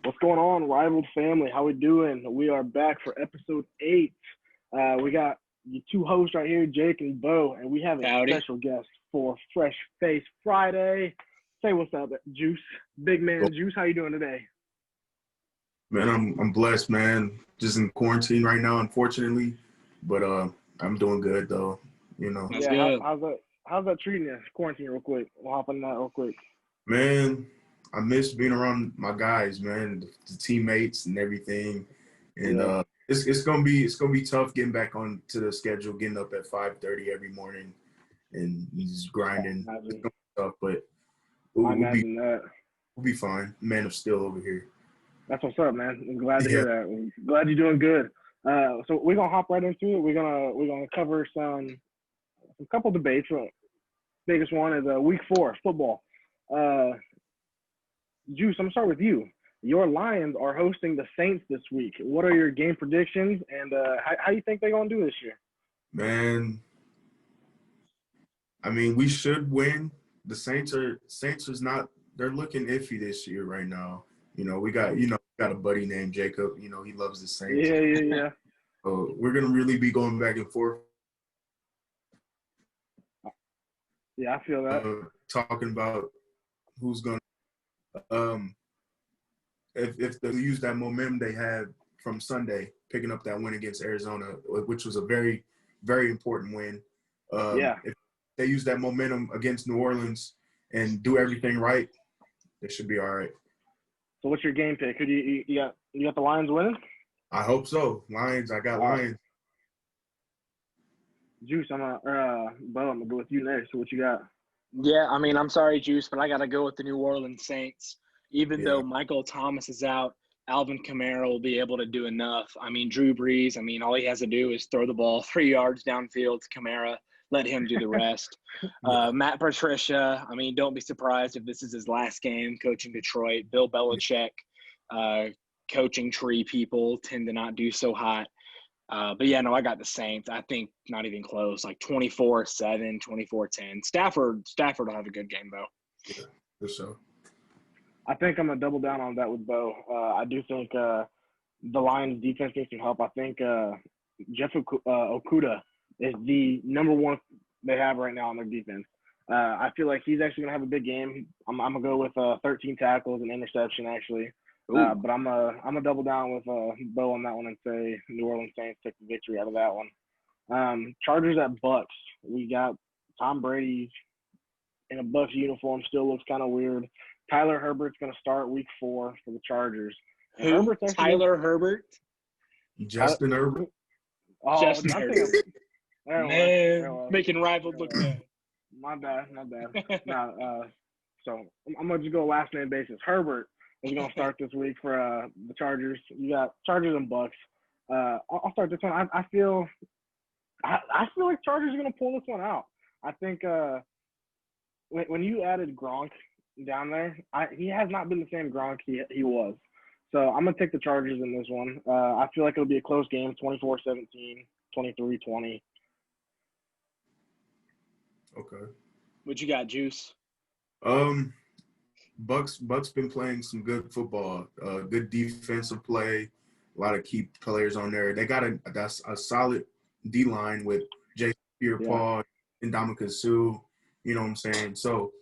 What's going on, Rival family? How we doing? We are back for episode 8. We got the two hosts right here, Jake and Bo, and we have a Howdy. special guest for Fresh Face Friday. Say what's up, Juice. Big man Juice, how you doing today? Man, I'm blessed, man. Just in quarantine right now, unfortunately, but I'm doing good though. That's good. How's that treating you? Quarantine, real quick. We'll hop on that real quick. Man, I miss being around my guys, man, the teammates and everything. And it's gonna be tough getting back on to the schedule, getting up at 5:30 every morning and just grinding. It's gonna be tough, but we'll be fine. Man of Steel over here. That's what's up, man. I'm glad to hear that. I'm glad you're doing good. So we're gonna hop right into it. We're gonna cover a couple debates. Biggest one is week 4 football. Juice, I'm gonna start with you. Your Lions are hosting the Saints this week. What are your game predictions, and how you think they're gonna do this year? Man, I mean, we should win. The Saints is not. They're looking iffy this year right now. We got a buddy named Jacob. He loves the Saints. Yeah. So we're gonna really be going back and forth. Yeah, I feel that. Talking about who's gonna if they use that momentum they had from Sunday, picking up that win against Arizona, which was a very, very important win. If they use that momentum against New Orleans and do everything right, they should be all right. So what's your game pick? Who do you got the Lions winning? I hope so. Lions. I got Lions. Juice, Bo, I'm gonna go with you next. So what you got? Yeah, I mean, I'm sorry, Juice, but I got to go with the New Orleans Saints. Even though Michael Thomas is out, Alvin Kamara will be able to do enough. I mean, Drew Brees, all he has to do is throw the ball 3 yards downfield to Kamara, let him do the rest. Matt Patricia, don't be surprised if this is his last game coaching Detroit. Bill Belichick, coaching tree people tend to not do so hot. But I got the Saints. I think not even close, like 24-7, 24-10. Stafford will have a good game, though. Yeah, for sure. I think I'm going to double down on that with Bo. I do think the Lions defense needs some help. I think Jeff Okudah is the number one they have right now on their defense. I feel like he's actually going to have a big game. I'm going to go with 13 tackles and interception, actually. But I'm gonna double down with Bo on that one and say New Orleans Saints take the victory out of that one. Chargers at Bucks. We got Tom Brady in a Bucks uniform. Still looks kind of weird. Tyler Herbert's gonna start week 4 for the Chargers. Who? Tyler Herbert? Justin Herbert. Oh, Justin Herbert. Man, making rivals look bad. My bad. So I'm gonna just go last name basis. Herbert is going to start this week for the Chargers. You got Chargers and Bucks. I'll start this one. I feel like Chargers are going to pull this one out. I think when you added Gronk down there, he has not been the same Gronk he was. So I'm going to take the Chargers in this one. I feel like it'll be a close game, 24-17, 23-20. Okay. What you got, Juice? Bucks been playing some good football, good defensive play, a lot of key players on there. They got a solid D line with Jason Pierre-Paul and Ndamukong Suh. You know what I'm saying? So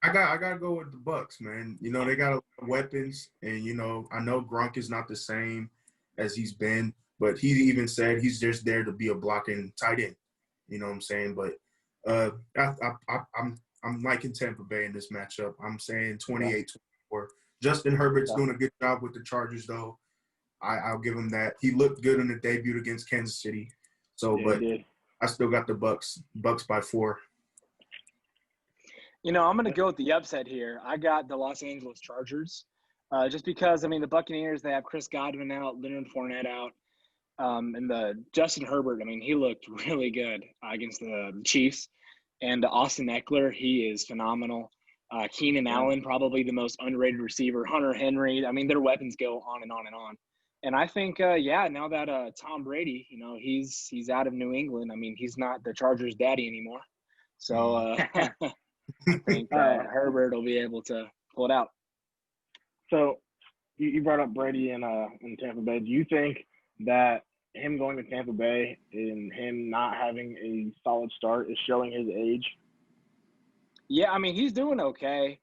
I gotta go with the Bucks, man. They got a lot of weapons, and I know Gronk is not the same as he's been, but he even said he's just there to be a blocking tight end. You know what I'm saying? But I'm liking Tampa Bay in this matchup. I'm saying 28-24. Justin Herbert's doing a good job with the Chargers, though. I'll give him that. He looked good in the debut against Kansas City. So, but I still got the Bucks by 4. I'm going to go with the upset here. I got the Los Angeles Chargers. Just because, the Buccaneers, they have Chris Godwin out, Leonard Fournette out. And the Justin Herbert, he looked really good against the Chiefs. And Austin Eckler, he is phenomenal. Keenan Allen, probably the most underrated receiver. Hunter Henry. Their weapons go on and on and on. And I think, now that Tom Brady, he's out of New England. He's not the Chargers' daddy anymore. So I think Herbert will be able to pull it out. So you brought up Brady in Tampa Bay. Do you think that him going to Tampa Bay and him not having a solid start is showing his age? Yeah, I mean, he's doing okay.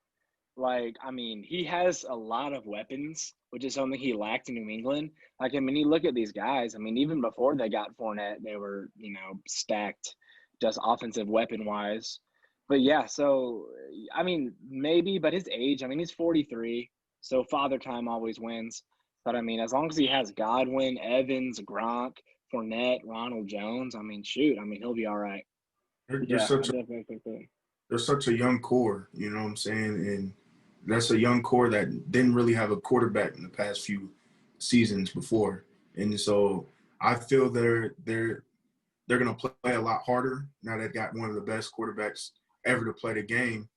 Like, I mean, he has a lot of weapons, which is something he lacked in New England. Like, I mean, you look at these guys. I mean, even before they got Fournette, they were, stacked just offensive weapon-wise. But, yeah, so, I mean, maybe, but his age, I mean, he's 43, so father time always wins. But, I mean, as long as he has Godwin, Evans, Gronk, Fournette, Ronald Jones, I mean, shoot, I mean, he'll be all right. Yeah, I definitely think that. They're such a young core, you know what I'm saying? And that's a young core that didn't really have a quarterback in the past few seasons before. And so I feel they're going to play a lot harder now they've got one of the best quarterbacks ever to play the game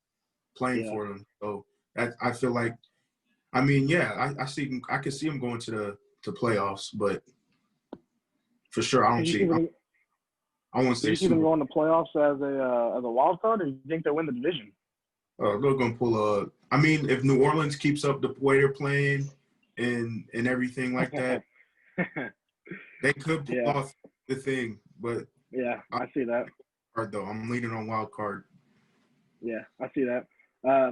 playing for them. So I feel like, I mean, yeah, I can see him going to playoffs, but for sure I don't see I want to say. Do you see them going to playoffs as a wild card, or do you think they win the division? They're going to pull I mean, if New Orleans keeps up the way they're playing and everything like that, they could pull off the thing. But yeah, I see that. Though I'm leaning on wild card. Yeah, I see that.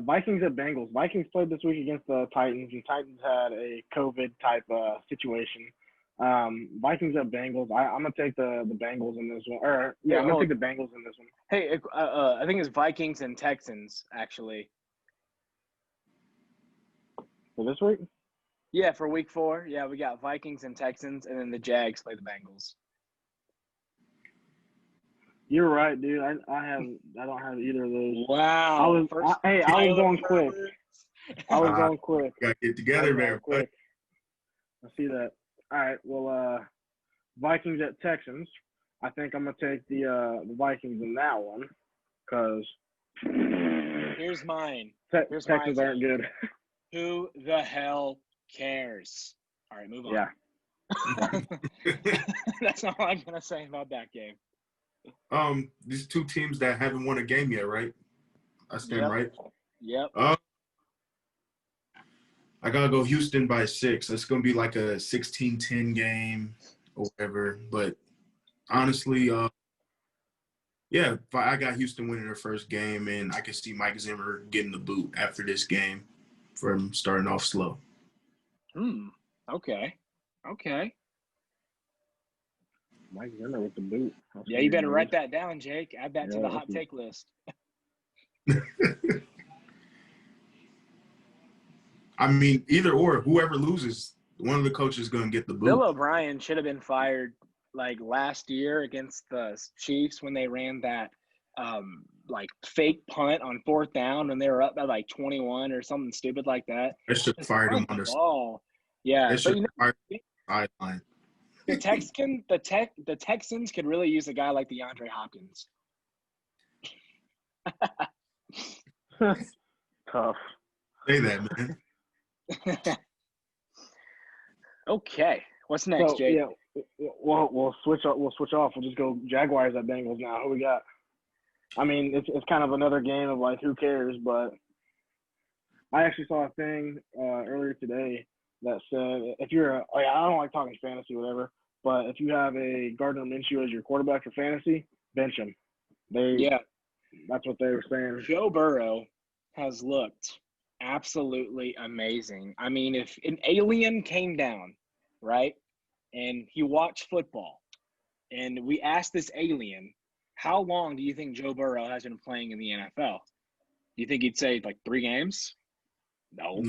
Vikings at Bengals. Vikings played this week against the Titans, and Titans had a COVID type situation. Vikings at Bengals. I'm gonna take the Bengals in this one. I'm gonna take the Bengals in this one. Hey, I think it's Vikings and Texans actually. For this week? Yeah, for week 4. Yeah, we got Vikings and Texans, and then the Jags play the Bengals. You're right, dude. I don't have either of those. Wow. I was going quick. I was going quick. Gotta get together, man. Quick. I see that. All right. Well, Vikings at Texans. I think I'm gonna take the Vikings in that one because here's mine. Texans aren't good. Who the hell cares? All right, move on. Yeah. That's all I'm gonna say about that game. These two teams that haven't won a game yet, right? I stand right. Yep. I gotta go Houston by 6. It's gonna be like a 16-10 game or whatever. But honestly, yeah, I got Houston winning their first game, and I can see Mike Zimmer getting the boot after this game from starting off slow. Okay. Mike Zimmer with the boot. Yeah, you better write that down, Jake. Add that to the hot take list. I mean, either or, whoever loses, one of the coaches is going to get the boot. Bill O'Brien should have been fired like last year against the Chiefs when they ran that fake punt on 4th down when they were up by like 21 or something stupid like that. They should have fired him on the ball. Yeah, they should have fired him on the sideline. The Texans could really use a guy like DeAndre Hopkins. Tough. Say that, man. Okay, what's next, Jake? Yeah, we'll switch off. We'll just go Jaguars at Bengals now. Who we got? I mean, it's kind of another game of like who cares, but I actually saw a thing earlier today that said if you're I don't like talking fantasy, whatever, but if you have a Gardner Minshew as your quarterback for fantasy, bench him. That's what they were saying. Joe Burrow has looked absolutely amazing. I mean, if an alien came down, right, and he watched football, and we asked this alien, how long do you think Joe Burrow has been playing in the NFL? Do you think he'd say like 3 games? No.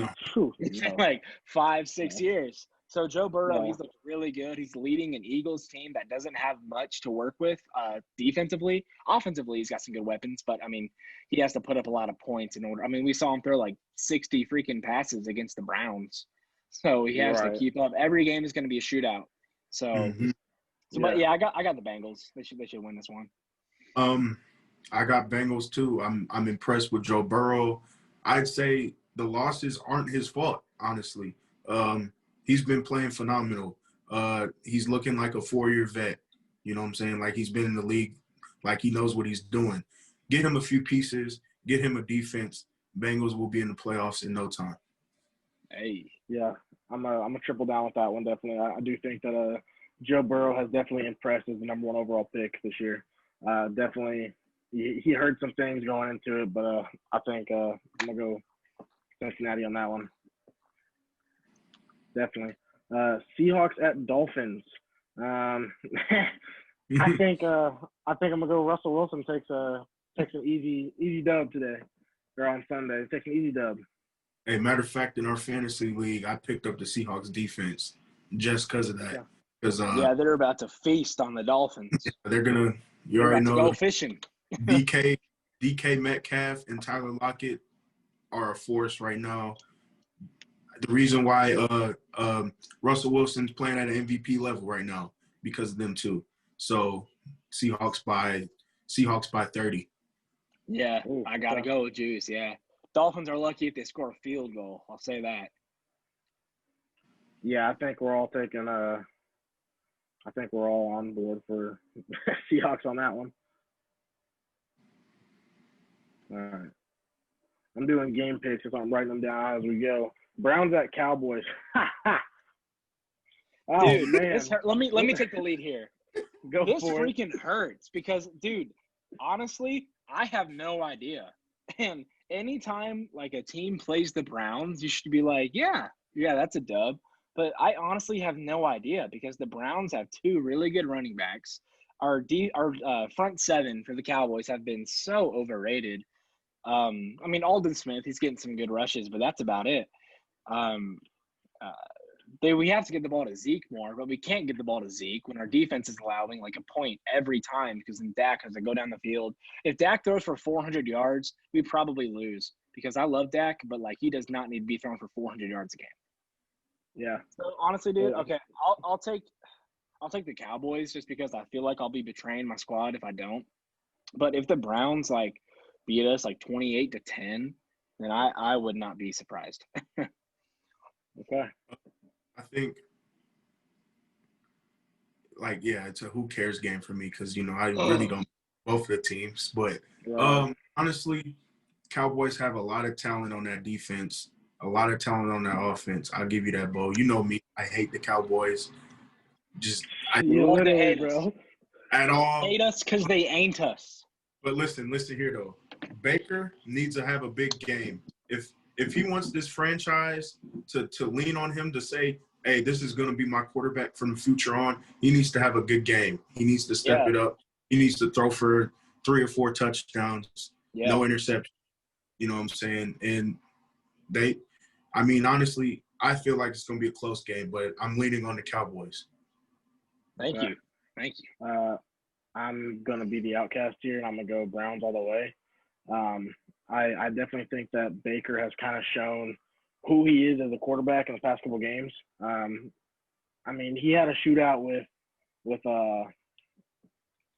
It's like 5-6 years. So Joe Burrow, he's looked really good. He's leading an Eagles team that doesn't have much to work with defensively. Offensively, he's got some good weapons, but, I mean, he has to put up a lot of points in order. I mean, we saw him throw like 60 freaking passes against the Browns. So he has to keep up. Every game is going to be a shootout. So, but, yeah, I got the Bengals. They should win this one. I got Bengals too. I'm impressed with Joe Burrow. I'd say the losses aren't his fault, honestly. He's been playing phenomenal. He's looking like a 4-year vet. You know what I'm saying? Like he's been in the league, like he knows what he's doing. Get him a few pieces, get him a defense. Bengals will be in the playoffs in no time. Hey. Yeah, I'm a triple down with that one definitely. I do think that Joe Burrow has definitely impressed as the number one overall pick this year. Definitely, he heard some things going into it, but I think I'm gonna go Cincinnati on that one. Definitely. Seahawks at Dolphins. I think I'm gonna go Russell Wilson takes an easy dub today or on Sunday. Takes an easy dub. Hey, matter of fact, in our fantasy league, I picked up the Seahawks defense just because of that. Yeah. Because Yeah, they're about to feast on the Dolphins. they're gonna. You They're already about to know go fishing. DK Metcalf and Tyler Lockett are a force right now. The reason why Russell Wilson's playing at an MVP level right now because of them too. So Seahawks by 30. Yeah, I got to go with Juice, yeah. Dolphins are lucky if they score a field goal. I'll say that. Yeah, I think we're all on board for Seahawks on that one. All right. I'm doing game picks if I'm writing them down as we go. Browns at Cowboys. Oh, dude, man. Let me take the lead here. This freaking hurts because, dude, honestly, I have no idea. And anytime like a team plays the Browns, you should be like, yeah, that's a dub. But I honestly have no idea because the Browns have two really good running backs. Our front seven for the Cowboys have been so overrated. I mean, Aldon Smith, he's getting some good rushes, but that's about it. We have to get the ball to Zeke more, but we can't get the ball to Zeke when our defense is allowing like a point every time because then Dak has to go down the field. If Dak throws for 400 yards, we probably lose because I love Dak, but like he does not need to be throwing for 400 yards a game. Yeah. So honestly, dude, okay, I'll take the Cowboys just because I feel like I'll be betraying my squad if I don't. But if the Browns like beat us like 28-10, then I would not be surprised. Okay. I think, like, yeah, it's a who cares game for me because, you know, I really don't both of the teams. But honestly, Cowboys have a lot of talent on that defense, a lot of talent on that offense. I'll give you that, Bo. You know me. I hate the Cowboys. I love to hate us. At all. Hate us because they ain't us. But listen here, though. Baker needs to have a big game. If he wants this franchise to lean on him to say, hey, this is going to be my quarterback from the future on, he needs to have a good game. He needs to step it up. He needs to throw for 3 or 4 touchdowns, no interception. You know what I'm saying? And honestly, I feel like it's going to be a close game, but I'm leaning on the Cowboys. Thank you. I'm going to be the outcast here, and I'm going to go Browns all the way. I definitely think that Baker has kind of shown who he is as a quarterback in the past couple games. I mean, he had a shootout with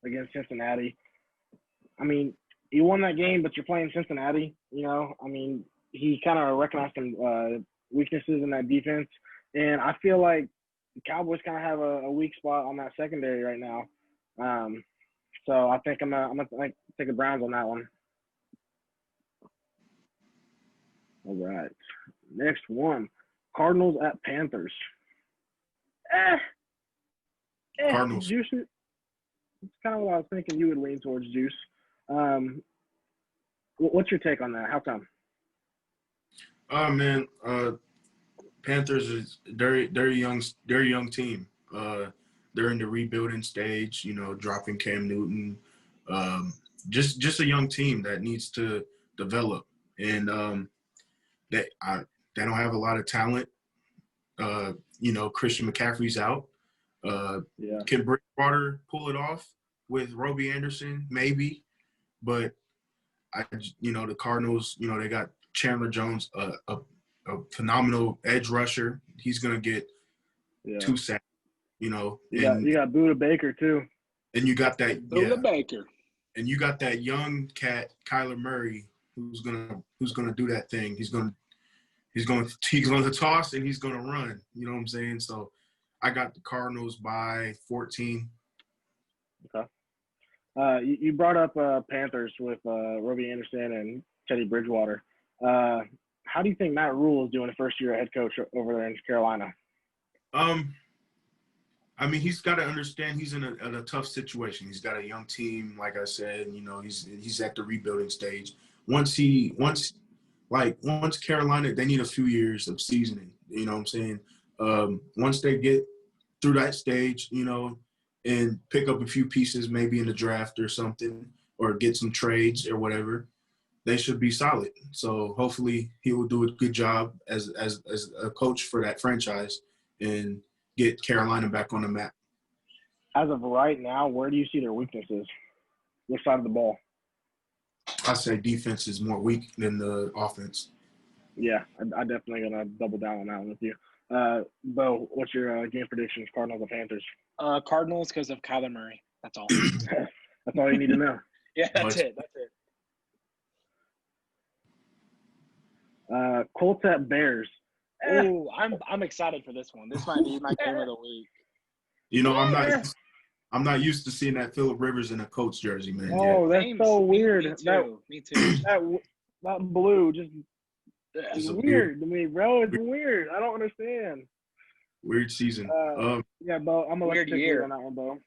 against Cincinnati. I mean, you won that game, but you're playing Cincinnati. You know, I mean, he kind of recognized some weaknesses in that defense, and I feel like the Cowboys kind of have a weak spot on that secondary right now. So I think I'm gonna take the Browns on that one. All right. Next one. Cardinals at Panthers. Cardinals. Juice. It's kind of what I was thinking you would lean towards, Juice. What's your take on that? How come? Oh man, Panthers is they're a young team. They're in the rebuilding stage, you know, dropping Cam Newton. Just a young team that needs to develop. And they don't have a lot of talent. You know, Christian McCaffrey's out. Can Bridgewater pull it off with Robbie Anderson? Maybe. But the Cardinals, you know, they got Chandler Jones, a phenomenal edge rusher. He's gonna get 2 sacks. You know, you got Buda Baker too. And you got that Buda Baker. And you got that young cat, Kyler Murray, who's gonna do that thing. He's going to toss and he's going to run. You know what I'm saying? So I got the Cardinals by 14. Okay. You brought up Panthers with Robbie Anderson and Teddy Bridgewater. how do you think Matt Rule is doing the first year head coach over there in Carolina? I mean, he's got to understand he's in a tough situation. He's got a young team, like I said. You know, he's at the rebuilding stage. Once Carolina, they need a few years of seasoning. You know what I'm saying? Once they get through that stage, you know, and pick up a few pieces, maybe in the draft or something, or get some trades or whatever, they should be solid. So hopefully he will do a good job as a coach for that franchise and get Carolina back on the map. As of right now, where do you see their weaknesses? Which side of the ball? I say defense is more weak than the offense. Yeah, I definitely gonna double down on that one with you. Bo, what's your game predictions? Cardinals and Panthers. Cardinals because of Kyler Murray. That's all. That's all you need to know. Yeah, that's it. Colts at Bears. Oh, I'm excited for this one. This might be my game of the week. You know, I'm not used to seeing that Phillip Rivers in a Colts jersey, man. Oh, that's so weird. Me too. That blue just is weird to me, bro. It's weird. I don't understand. Weird season. Yeah, Bo, I'm gonna let you take on that one, Bo.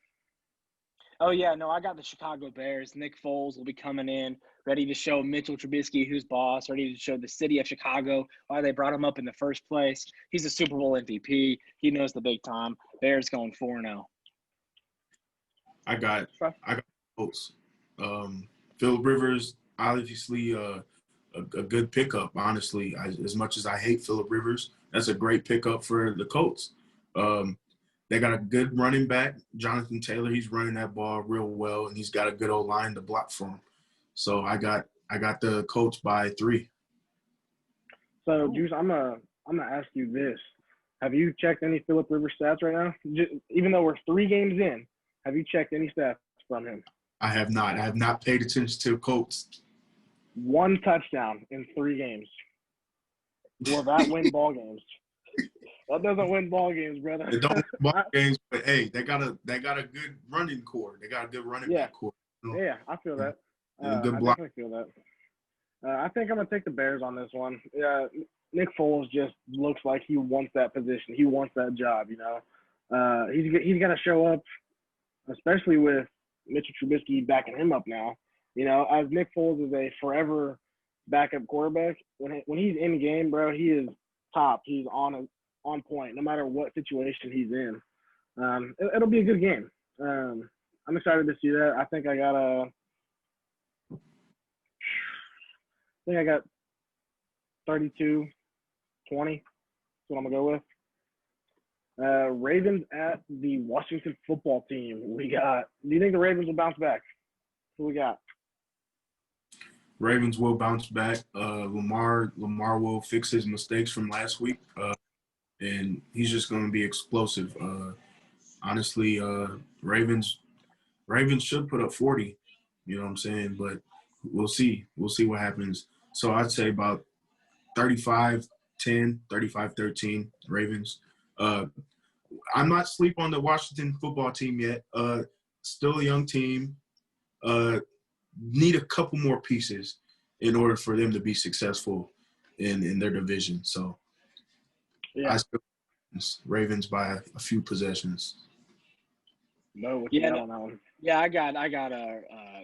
Oh, yeah, no, I got the Chicago Bears. Nick Foles will be coming in, ready to show Mitchell Trubisky who's boss, ready to show the city of Chicago why they brought him up in the first place. He's a Super Bowl MVP. He knows the big time. Bears going 4-0. I got Colts. Phillip Rivers, obviously a good pickup, honestly. As much as I hate Phillip Rivers, that's a great pickup for the Colts. They got a good running back, Jonathan Taylor. He's running that ball real well, and he's got a good old line to block for him. So I got the Colts by 3. So, Juice, I'm gonna ask you this: have you checked any Phillip Rivers stats right now? Even though we're 3 games in, have you checked any stats from him? I have not. I have not paid attention to Colts. 1 touchdown in 3 games. Will that win ball games? That doesn't win ball games, brother. They don't win ball games, but hey, they got a good running core. They got a good running back core. You know? Yeah, I feel that. Good I block. definitely feel that. I think I'm gonna take the Bears on this one. Yeah, Nick Foles just looks like he wants that position. He wants that job. You know, he's got to show up, especially with Mitchell Trubisky backing him up now. You know, as Nick Foles is a forever backup quarterback, when he's in game, bro, he is top. He's on point, no matter what situation he's in. It'll be a good game. I'm excited to see that. I think I got 32-20. That's what I'm gonna go with. Ravens at the Washington football team. Do you think the Ravens will bounce back? Who we got? Ravens will bounce back. Lamar will fix his mistakes from last week, and he's just going to be explosive. Honestly, Ravens should put up 40. You know what I'm saying? But we'll see. We'll see what happens. So I'd say about 35-10, 35-13 Ravens. I'm not sleep on the Washington football team yet. Still a young team. Need a couple more pieces in order for them to be successful in their division. So yeah. I still Ravens by a few possessions. No, I got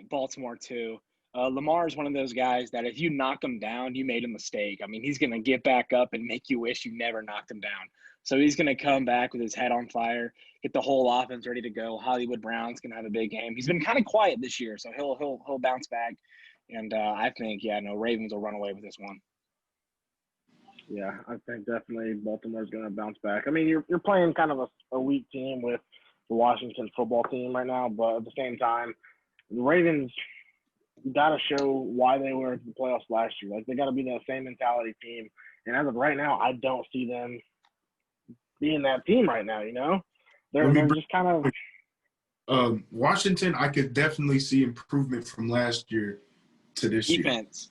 Baltimore too. Lamar is one of those guys that if you knock him down, you made a mistake. I mean, he's going to get back up and make you wish you never knocked him down. So he's going to come back with his head on fire, get the whole offense ready to go. Hollywood Brown's going to have a big game. He's been kind of quiet this year, so he'll bounce back. And I think, Ravens will run away with this one. Yeah, I think definitely Baltimore's going to bounce back. I mean, you're playing kind of a weak team with the Washington football team right now, but at the same time, the Ravens got to show why they were at the playoffs last year. Like, they got to be that same mentality team. And as of right now, I don't see them being that team right now, you know? They're just kind of Washington, I could definitely see improvement from last year to this year.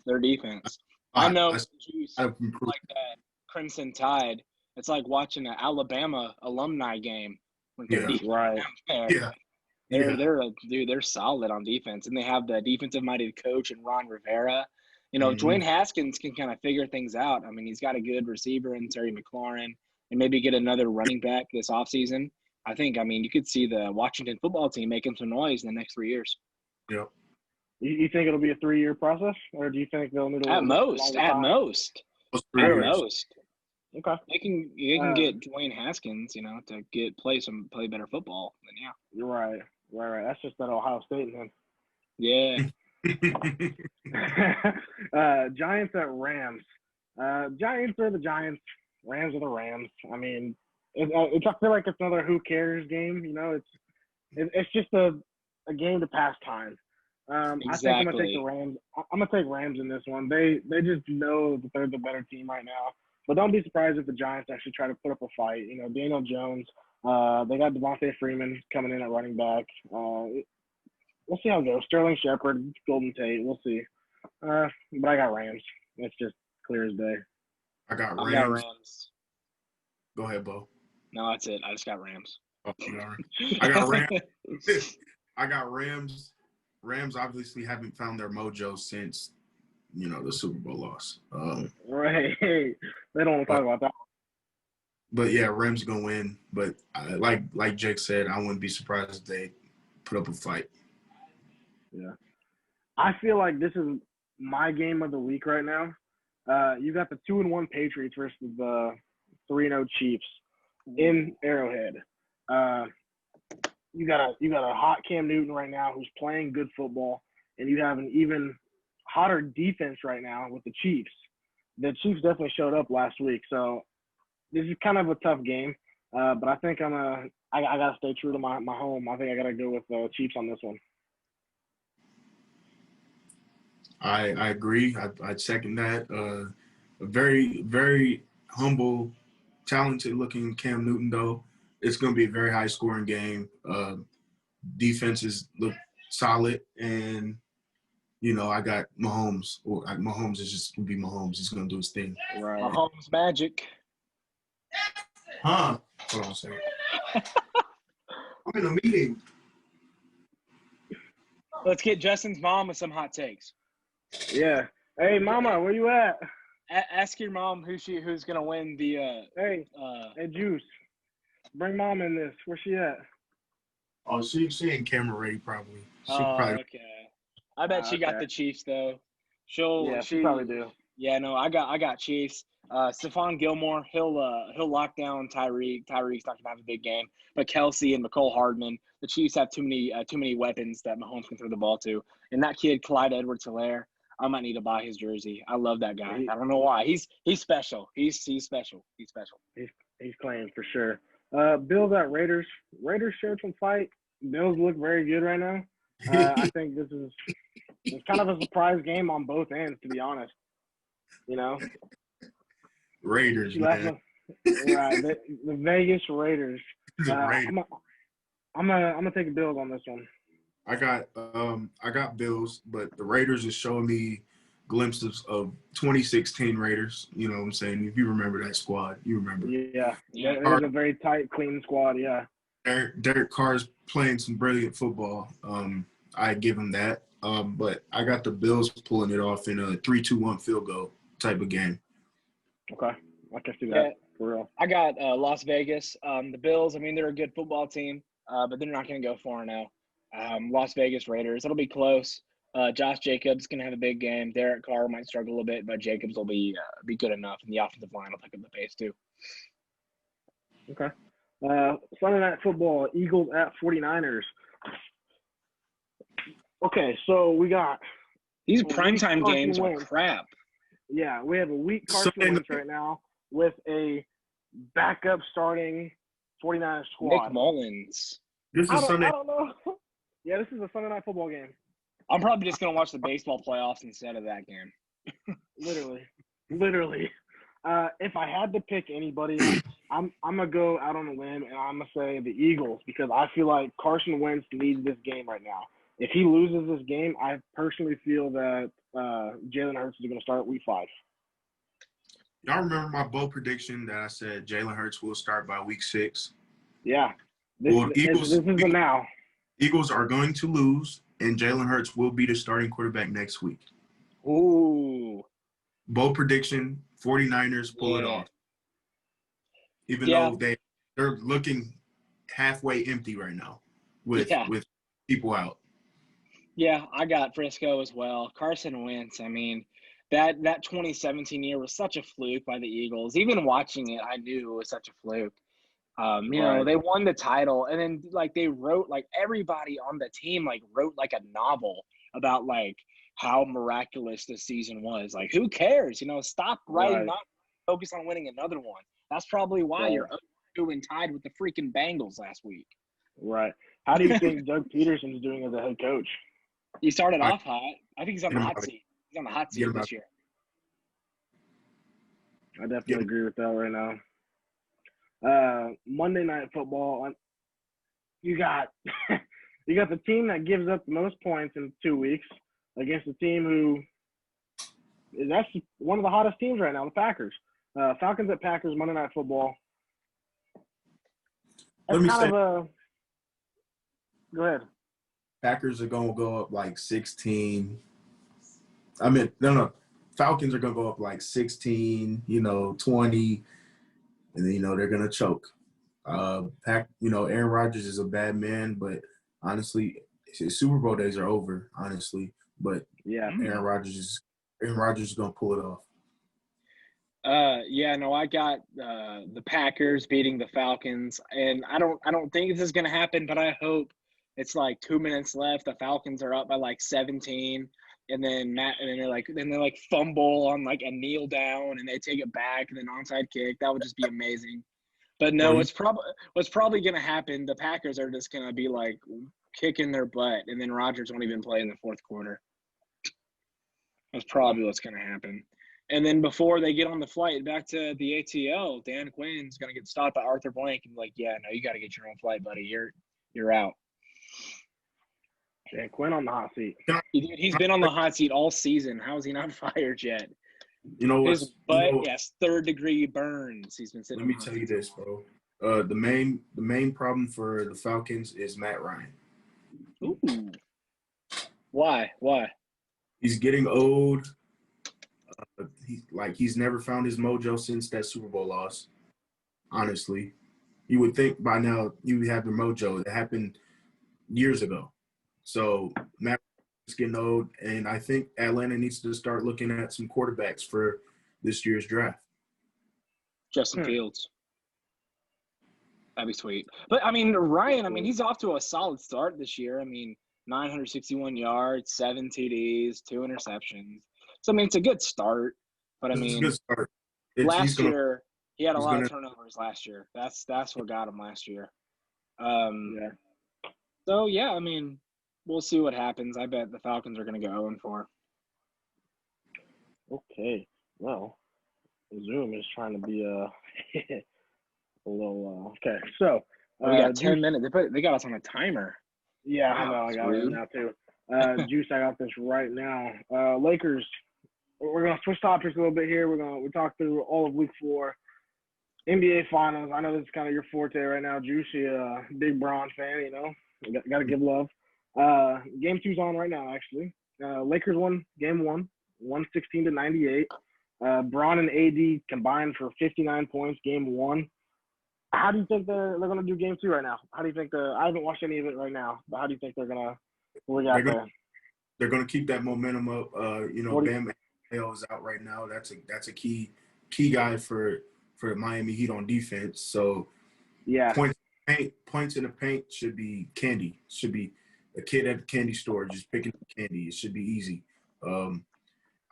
Their defense. I know Juice, like that Crimson Tide. It's like watching an Alabama alumni game. Right. Yeah. They're solid on defense, and they have the defensive-minded coach and Ron Rivera, Dwayne Haskins can kind of figure things out. I mean, he's got a good receiver in Terry McLaurin and maybe get another running back this offseason. You could see the Washington football team making some noise in the next 3 years. Yep. You think it'll be a 3-year process, or do you think they'll need At most. Okay. They can get Dwayne Haskins, to play better football. Then yeah. You're right. That's just that Ohio State man. Yeah. Giants at Rams. Giants are the Giants. Rams are the Rams. I mean, I feel like it's another who cares game. It's just a game to pass time. Exactly. I think I'm gonna take the Rams. I'm gonna take Rams in this one. They just know that they're the better team right now. But don't be surprised if the Giants actually try to put up a fight. Daniel Jones. They got Devontae Freeman coming in at running back. We'll see how it goes. Sterling Shepard, Golden Tate. We'll see. But I got Rams. It's just clear as day. I got Rams. Go ahead, Bo. No, that's it. I just got Rams. Oh, I got Rams. I got Rams. Rams obviously haven't found their mojo since, the Super Bowl loss. Right. They don't want to talk about that. But, yeah, Rams going to win. But like Jake said, I wouldn't be surprised if they put up a fight. Yeah. I feel like this is my game of the week right now. You got the 2-1 Patriots versus the 3-0 Chiefs in Arrowhead. You got a hot Cam Newton right now who's playing good football, and you have an even hotter defense right now with the Chiefs. The Chiefs definitely showed up last week, so this is kind of a tough game. But I think I gotta stay true to my home. I think I gotta go with the Chiefs on this one. I agree. I'd second that. A very, very humble, talented-looking Cam Newton, though. It's going to be a very high-scoring game. Defenses look solid, and, I got Mahomes. Mahomes is just going to be Mahomes. He's going to do his thing. Right. Mahomes magic. Huh? Hold on a second. I'm in a meeting. Let's get Justin's mom with some hot takes. Yeah. Hey, Mama, where you at? Ask your mom who's gonna win the. Hey, Juice, bring Mom in this. Where's she at? Oh, she ain't camera ready probably. Okay. I bet she got the Chiefs though. She probably do. Yeah, no, I got Chiefs. Stephon Gilmore, he'll lock down Tyreek. Tyreek's not gonna have a big game, but Kelsey and McCole Hardman, the Chiefs have too many weapons that Mahomes can throw the ball to. And that kid Clyde Edwards-Helaire, I might need to buy his jersey. I love that guy. I don't know why. He's special. He's special. He's special. He's playing for sure. Bills at Raiders. Raiders showed some fight. Bills look very good right now. I think it's kind of a surprise game on both ends, to be honest. Raiders, man. Right, the Vegas Raiders. I'm gonna take the Bills on this one. I got Bills, but the Raiders is showing me glimpses of 2016 Raiders. You know what I'm saying? If you remember that squad, you remember. Yeah. It was a very tight, clean squad. Yeah. Derek Carr's playing some brilliant football. I give him that. But I got the Bills pulling it off in a 3-2-1 field goal type of game. Okay, I can see that for real. I got Las Vegas. The Bills. I mean, they're a good football team, but they're not going to go 4-0. Las Vegas Raiders. It'll be close. Josh Jacobs going to have a big game. Derek Carr might struggle a bit, but Jacobs will be good enough, and the offensive line will pick up the pace too. Okay. Sunday Night Football, Eagles at 49ers. Okay, so we got these primetime games are crap. Yeah, we have a weak Carson Wentz right now with a backup starting 49ers squad. Nick Mullins. This is Sunday. I don't know. Yeah, this is a Sunday Night Football game. I'm probably just going to watch the baseball playoffs instead of that game. Literally. If I had to pick anybody, I'm going to go out on a limb, and I'm going to say the Eagles because I feel like Carson Wentz needs this game right now. If he loses this game, I personally feel that Jalen Hurts is going to start week 5. Y'all remember my bold prediction that I said Jalen Hurts will start by week 6? Yeah. This is the now. Eagles are going to lose, and Jalen Hurts will be the starting quarterback next week. Ooh. Bold prediction, 49ers pull it off. Even though they're looking halfway empty right now with people out. Yeah, I got Frisco as well. Carson Wentz, I mean, that 2017 year was such a fluke by the Eagles. Even watching it, I knew it was such a fluke. You know, they won the title, and then like they wrote, like everybody on the team like wrote like a novel about like how miraculous this season was. Like, who cares? You know, stop writing, not focus on winning another one. That's probably why you're 2 and tied with the freaking Bengals last week. Right. How do you think Doug Peterson's doing as a head coach? He started off hot. I think he's on the hot seat. He's on the hot seat this year. I definitely agree with that right now. Monday Night Football. You got the team that gives up the most points in 2 weeks against a team who is actually one of the hottest teams right now, the Packers. Falcons at Packers, Monday Night Football. Go ahead. Packers are going to go up like 16. I mean, no. Falcons are going to go up like 16, 20, and then, they're going to choke. Aaron Rodgers is a bad man, but honestly, his Super Bowl days are over, honestly. But Aaron Rodgers is going to pull it off. I got the Packers beating the Falcons, and I don't think this is going to happen, but I hope it's like 2 minutes left. The Falcons are up by like 17, and then they fumble on like a kneel down, and they take it back, and then onside kick. That would just be amazing. But no, what's probably going to happen? The Packers are just going to be like kicking their butt, and then Rodgers won't even play in the fourth quarter. That's probably what's going to happen. And then before they get on the flight back to the ATL, Dan Quinn's going to get stopped by Arthur Blank and be like, yeah, no, you got to get your own flight, buddy. You're out. Dan Quinn on the hot seat. He's been on the hot seat all season. How is he not fired yet? His butt, third-degree burns. He's been sitting. Let me tell you this, bro. The main problem for the Falcons is Matt Ryan. Ooh. Why? He's getting old. He's never found his mojo since that Super Bowl loss. Honestly, you would think by now you would have the mojo. It happened years ago. So Matt is getting old, and I think Atlanta needs to start looking at some quarterbacks for this year's draft. Justin Fields. That'd be sweet. But, I mean, Ryan, he's off to a solid start this year. 961 yards, 7 TDs, 2 interceptions. So, it's a good start. But, it's a good start. Last year, he had a lot of turnovers last year. That's what got him last year. So, we'll see what happens. I bet the Falcons are going to go 0-4. Okay. Well, Zoom is trying to be a little okay. So we got 10 minutes. They got us on a timer. Yeah, I know. I got it now too. Juice, I got this right now. Lakers. We're gonna switch topics a little bit here. We talk through all of Week 4, NBA Finals. I know this is kind of your forte right now, Juice. You're a big Bron fan, Got to give love. Game 2's on right now, actually. Lakers won Game 1, 116-98. Bron and AD combined for 59 points, Game 1. How do you think they're going to do Game 2 right now? How do you think I haven't watched any of it right now, but how do you think they're going to They're going to keep that momentum up. Bam is out right now. That's a key guy for Miami Heat on defense. So points in the paint should be candy. Should be a kid at the candy store just picking up candy. It should be easy.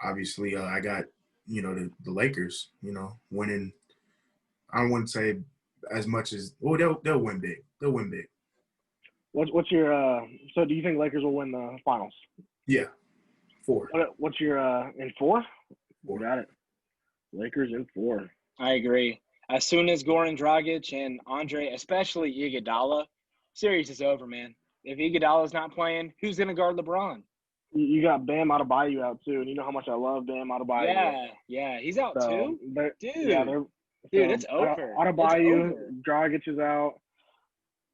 Obviously, I got the Lakers. Winning. I wouldn't say as much as they'll win big. They'll win big. What's your so do you think Lakers will win the finals? Yeah, 4. What's your in 4? 4. Got it. Lakers in 4. I agree. As soon as Goran Dragic and Andre, especially Iguodala, series is over, man. If Iguodala's not playing, who's going to guard LeBron? You got Bam Adebayo out too, and you know how much I love Bam Adebayo. Yeah, he's out too. Dude, it's over. Adebayo, Dragic is out,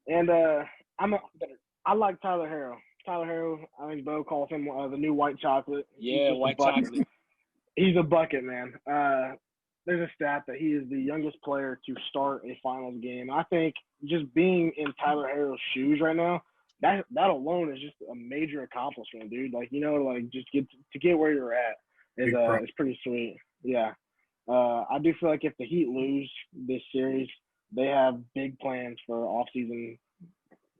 and I like Tyler Hero. Tyler Harrow, I think Bo calls him the new white chocolate. Yeah, white chocolate. He's a bucket, man. There's a stat that he is the youngest player to start a finals game. I think just being in Tyler Harrow's shoes right now, that alone is just a major accomplishment, dude. Like, like just get where you're at is pretty sweet. Yeah. I do feel like if the Heat lose this series, they have big plans for off-season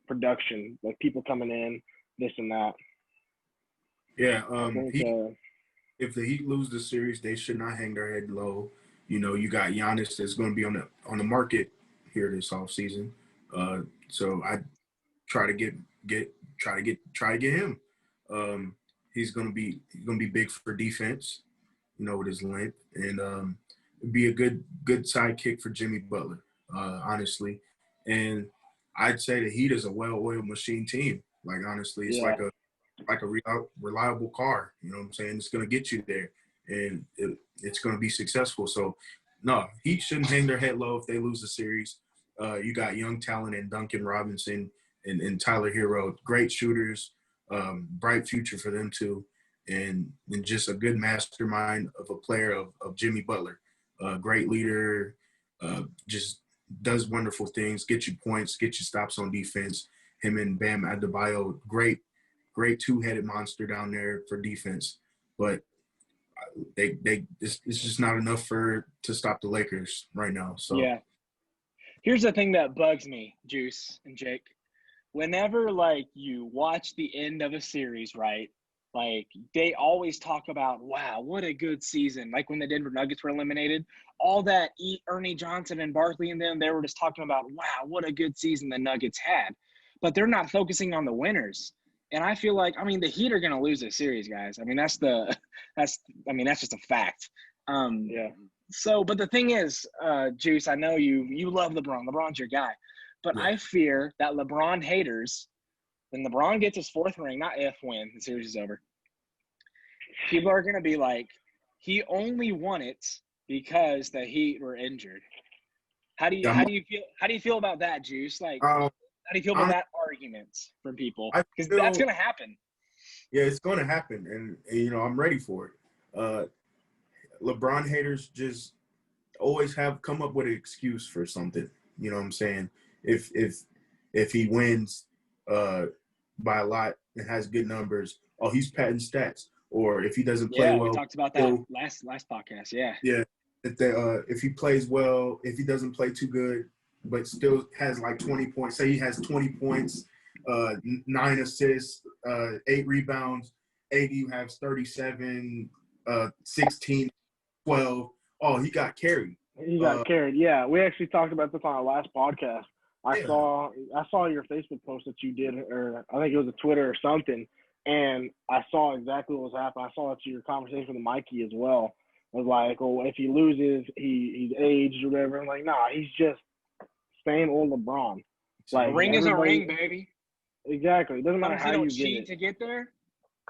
production, like people coming in, this and that. Yeah. If the Heat lose the series, they should not hang their head low. You got Giannis that's going to be on the market here this offseason. So I try to get him. He's going to be big for defense, with his length, and be a good sidekick for Jimmy Butler, honestly. And I'd say the Heat is a well-oiled machine team. Like, honestly, it's like a reliable car. You know what I'm saying? It's going to get you there, and it's going to be successful. So, no, Heat shouldn't hang their head low if they lose the series. You got young talent in Duncan Robinson and Tyler Hero, great shooters, bright future for them too, and just a good mastermind of a player of Jimmy Butler, great leader, just does wonderful things, get you points, get you stops on defense. Him and Bam Adebayo, great two-headed monster down there for defense, but it's just not enough to stop the Lakers right now. So yeah, here's the thing that bugs me, Juice and Jake. Whenever you watch the end of a series, right? They always talk about, wow, what a good season. Like when the Denver Nuggets were eliminated, all that Ernie Johnson and Barkley and them, they were just talking about, wow, what a good season the Nuggets had. But they're not focusing on the winners. And I feel like, the Heat are going to lose this series, guys. That's just a fact. Yeah. So, but the thing is, Juice, I know you love LeBron. LeBron's your guy. But yeah. I fear that LeBron haters, when LeBron gets his fourth ring, not if, when the series is over, people are going to be like, he only won it because the Heat were injured. How do you feel about that, Juice? How do you feel about that argument from people? Because that's going to happen. Yeah, it's going to happen, and I'm ready for it. LeBron haters just always have come up with an excuse for something. You know what I'm saying? If he wins by a lot and has good numbers, he's padding stats. Or if he doesn't play well, we talked about that last podcast. Yeah. Yeah. If he plays well, if he doesn't play too good, but still has 20 points. Say he has 20 points, 9 assists, 8 rebounds. AD has 37, 16, 12. Oh, he got carried. He got carried. Yeah, we actually talked about this on our last podcast. I saw your Facebook post that you did, or I think it was a Twitter or something, and I saw exactly what was happening. I saw that your conversation with Mikey as well. I was like, if he loses, he's aged or whatever. I'm like, nah, he's just same old LeBron. A ring is a ring, baby. Exactly. It doesn't matter how you cheat get to get there.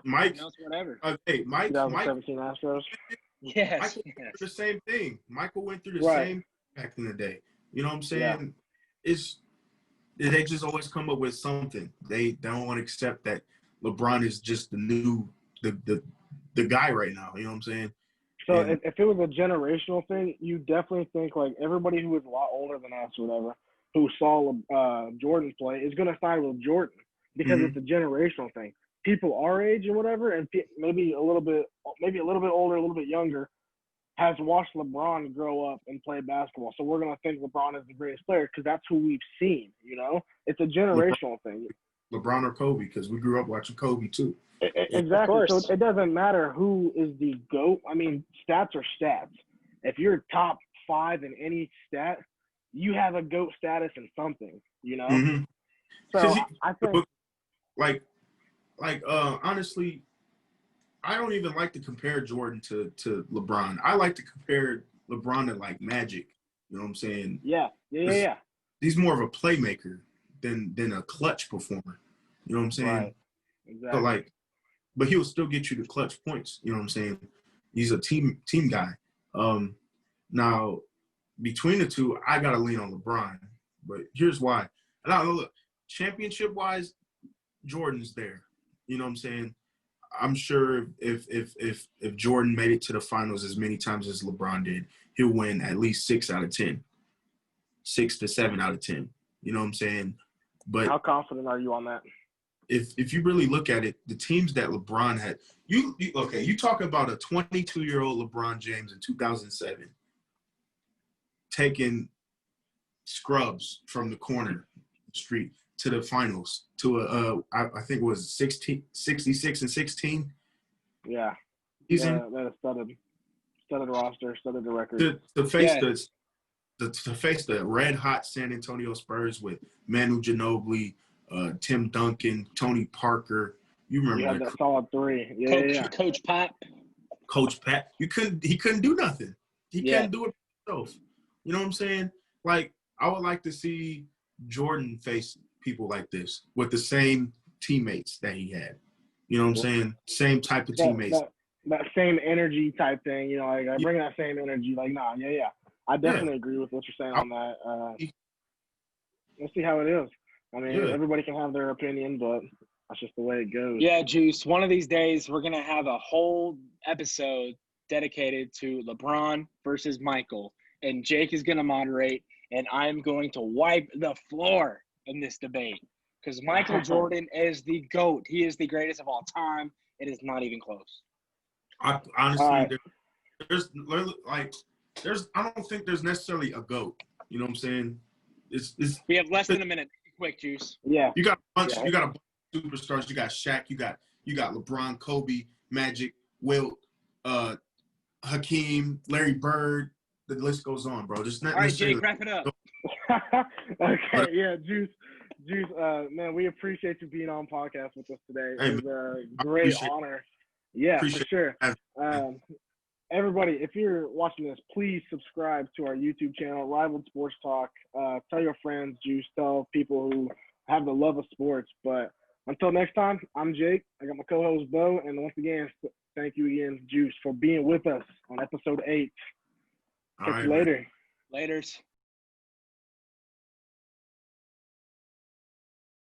Mike, whatever. Hey, Mike. 2017 Astros. Yes. Michael went through the same thing. Michael went through the same back in the day. You know what I'm saying? Yeah. They just always come up with something. They don't want to accept that LeBron is just the guy right now. You know what I'm saying? So if it was a generational thing, you definitely think everybody who is a lot older than us or whatever, who saw Jordan play, is going to side with Jordan because it's a generational thing. People our age or whatever, and maybe a little bit older, a little bit younger, has watched LeBron grow up and play basketball. So we're going to think LeBron is the greatest player because that's who we've seen, It's a generational thing. LeBron or Kobe, because we grew up watching Kobe too. Exactly. So it doesn't matter who is the GOAT. Stats are stats. If you're top 5 in any stat, you have a GOAT status in something, Mm-hmm. So I think honestly, I don't even like to compare Jordan to LeBron. I like to compare LeBron to Magic. You know what I'm saying? Yeah. He's more of a playmaker than a clutch performer. You know what I'm saying? Right. Exactly. So but he'll still get you the clutch points. You know what I'm saying? He's a team guy. Now between the two, I gotta lean on LeBron. But here's why. Now look, championship wise, Jordan's there. You know what I'm saying? I'm sure if Jordan made it to the finals as many times as LeBron did, he'll win at least 6 out of 10. 6 to 7 out of 10. You know what I'm saying? But how confident are you on that? if you really look at it, the teams that LeBron had, you talk about a 22-year-old LeBron James in 2007 taking scrubs from the corner street to the finals to I think it was 66 and 16. Yeah. Season. Yeah, that is studded roster, studded the record. To face to face the red hot San Antonio Spurs with Manu Ginobili, Tim Duncan, Tony Parker. You remember You had that solid three. Yeah, Coach Pat. Coach Pat. He couldn't do nothing. He couldn't do it himself. You know what I'm saying? Like, I would like to see Jordan face people like this with the same teammates that he had. You know what I'm saying? Same type of teammates. That same energy type thing. You know, like I bring that same energy. Like, nah, yeah. I definitely agree with what you're saying on that. We'll see how it is. I mean, everybody can have their opinion, but that's just the way it goes. Yeah, Juice. One of these days, we're going to have a whole episode dedicated to LeBron versus Michael. And Jake is going to moderate, and I'm going to wipe the floor in this debate. Because Michael Jordan is the GOAT. He is the greatest of all time. It is not even close. Honestly, I don't think there's necessarily a GOAT. You know what I'm saying? We have less than a minute. Quick, Juice. Yeah. You got a bunch. You got a bunch of superstars. You got Shaq. You got LeBron, Kobe, Magic, Wilt, Hakeem, Larry Bird. The list goes on, bro. Just not. All right, Jake, wrap it up. Okay, yeah, Juice, man, we appreciate you being on podcast with us today. It was a great honor. Yeah, for sure. Everybody, if you're watching this, please subscribe to our YouTube channel, Rival Sports Talk. Tell your friends, Juice. Tell people who have the love of sports. But until next time, I'm Jake. I got my co-host, Bo. And once again, thank you again, Juice, for being with us on episode 8. Catch you later. Laters.